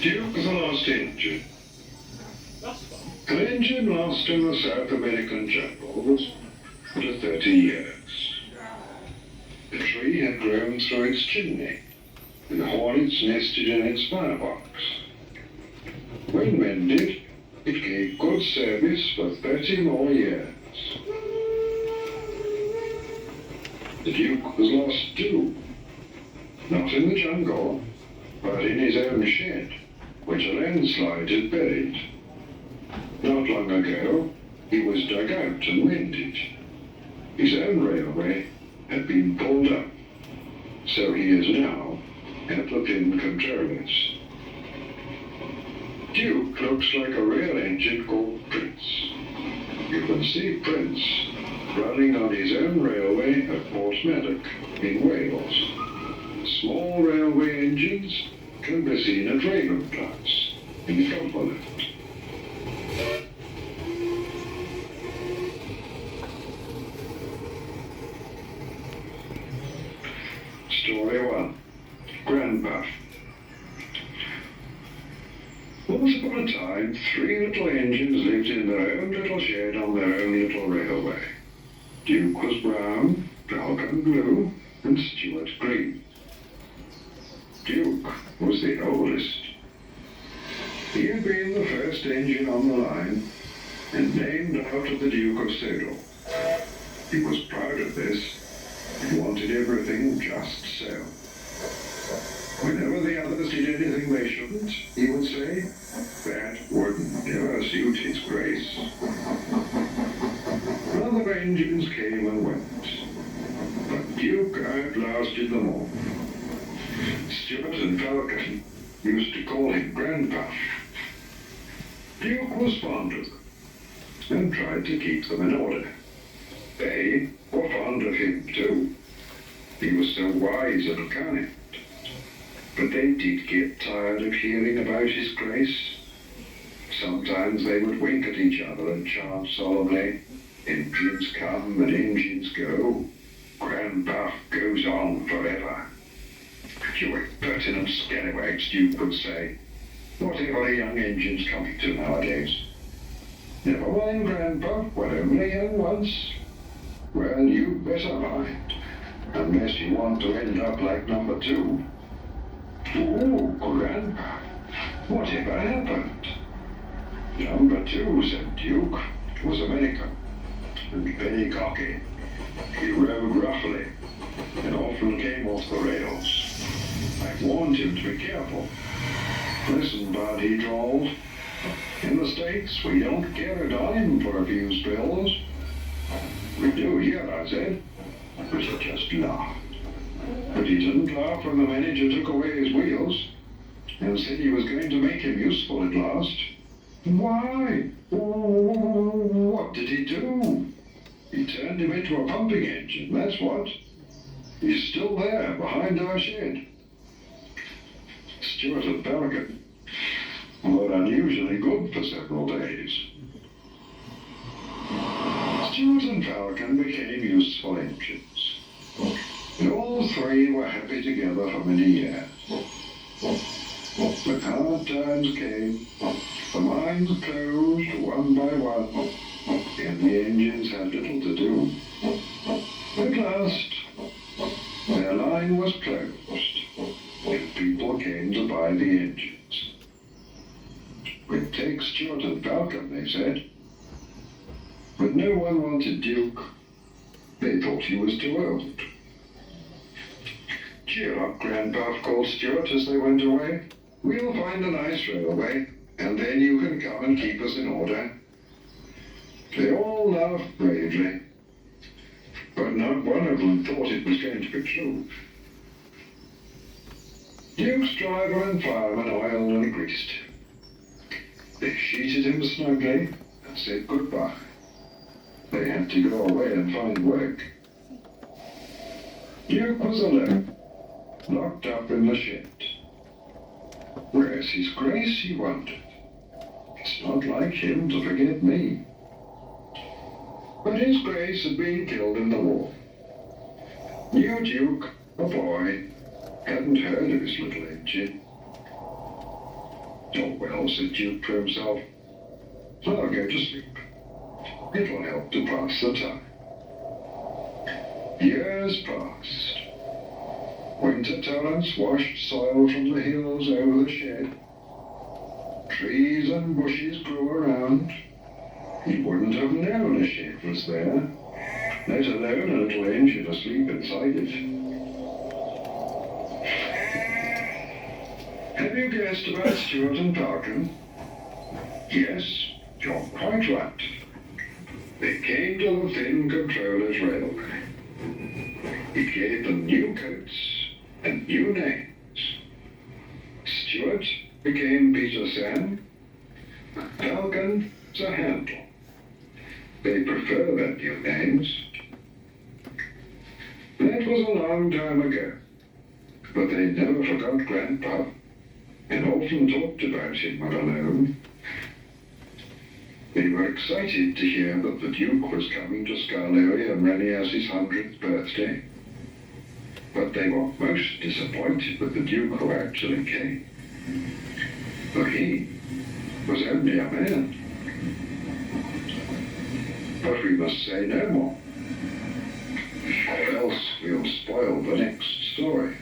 Duke the Lost Engine. An engine lost in the South American jungles for 30 years. The tree had grown through its chimney, and hornets nested in its firebox. When mended, it gave good service for 30 more years. The Duke was lost too, not in the jungle, but in his own shed, which a landslide had buried. Not long ago, he was dug out and mended. His own railway had been pulled up, so he is now at the pin controllers. Duke looks like a real engine called Prince. You can see Prince running on his own railway at Portsmouth in Wales. Small railway engines can be seen at Ravenplatz in Cumberland. Story 1. Grandpuff. Once upon a time, 3 little engines lived in their own little shed on their own little railway. Duke was brown, Falcon blue, and Stuart green. Duke was the oldest. He had been the first engine on the line and named after the Duke of Sodor. He was proud of this and wanted everything just so. Whenever the others did anything they shouldn't, he would say, "That would never suit his grace." Other engines came and went, but Duke outlasted them all. Stuart and Falcon used to call him Grandpuff. Duke was fond of them and tried to keep them in order. They were fond of him too. He was so wise and kind. But they did get tired of hearing about his grace. Sometimes they would wink at each other and chant solemnly, "Engines come and engines go. Grandpuff goes on forever." "You impertinent scallywags," Duke would say. "Whatever are young engines coming to nowadays?" "Never mind, Grandpuff, we're only young once." "Well, you better mind, unless you want to end up like number 2. "Oh, Grandpa, whatever happened?" "Number 2, said Duke, was American and very cocky. He rode roughly and often came off the rails. I warned him to be careful." "Listen, bud," he drawled. "In the States, we don't get a dime for a few spills." "We do here," I said, but he just laughed. But he didn't laugh when the manager took away his wheels and said he was going to make him useful at last. "Why? What did he do?" "He turned him into a pumping engine, that's what. He's still there, behind our shed." Stuart and Falcon were unusually good for several days. Stuart and Falcon became useful engines, and all 3 were happy together for many years. When hard times came, the mines closed one by one, and the engines had little to do. At last, their line was closed, and people came to buy the engines. "We'd take Stuart and Falcon," they said. But no one wanted Duke. They thought he was too old. "Cheer up, Grandpuff," called Stuart as they went away. "We'll find a nice railway, and then you can come and keep us in order." They all laughed bravely, but not one of them thought it was going to be true. Duke's driver and fireman oiled and greased him. They sheeted him snugly and said goodbye. They had to go away and find work. Duke was alone, locked up in the shed. "Where's his grace?" he wondered. "It's not like him to forget me." But his grace had been killed in the war. New Duke, a boy, hadn't heard of his little engine. Oh, well, said Duke to himself, I'll go to sleep. It'll help to pass the time. Years passed. Winter torrents washed soil from the hills over the shed. Trees and bushes grew around. He wouldn't have known a shed was there, let alone a little engine asleep inside it. Have you guessed about Stuart and Parkin? Yes, you're quite right. They came to the thin controller's railway. It gave them new coats and new names. Stuart became Peter Sam, Falcon the Handle. They prefer their new names. That was a long time ago, but they never forgot Grandpa and often talked about him when alone. They were excited to hear that the Duke was coming to Skarloey on Renias's 100th birthday, but they were most disappointed with the Duke who actually came. For he was only a man. But we must say no more, or else we'll spoil the next story.